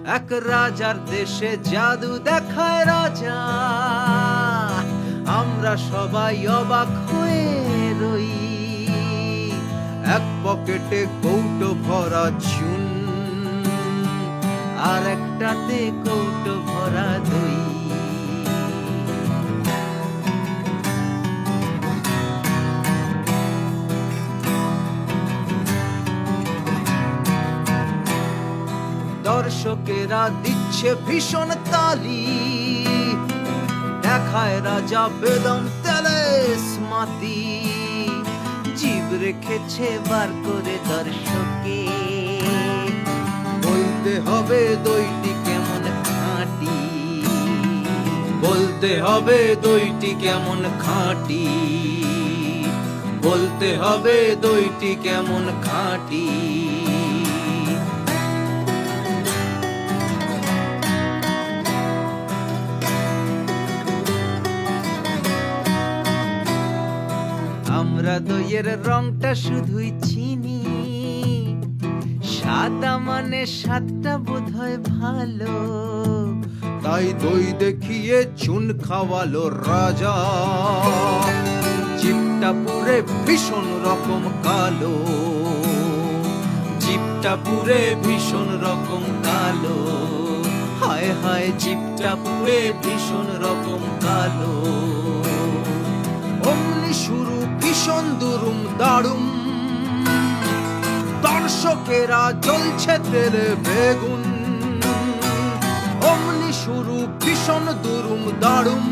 এক রাজার দেশে জাদু দেখায় রাজা, আমরা সবাই অবাক হয়ে রই। এক পকেটে কৌটো ভরা চুন, আর একটাতে কৌটো ভরা দই। দর্শকেরা দিচ্ছে ভীষণ তালি, দেখায় রাজা বেদম তেলেস মাতি। জিভ রেখেছে বার করে দর্শকে, বলতে হবে দইটি কেমন খাঁটি, বলতে হবে দইটি কেমন খাঁটি, বলতে হবে দইটি কেমন খাঁটি। আমরা দইয়ের রংটা শুধুই চিনি, সাদা মানে স্বাদটা বোধহয় ভালো, তাই দই দেখিয়ে চুন খাওয়ালো রাজা। জিভটা পুরে ভীষণ রকম কালো, জিভটা পুরে ভীষণ রকম কালো, হায় হায় জিভটা পুরে ভীষণ রকম কালো। অমনি শুরু ভীষণ দুরুম দারুম, দর্শকেরা জ্বলছে তেলে বেগুন। অমনি শুরু ভীষণ দুরুম দারুম,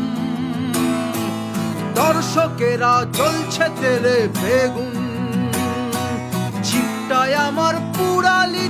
দর্শকেরা জ্বলছে তেলে বেগুন। জিভটায় আমার পুরালি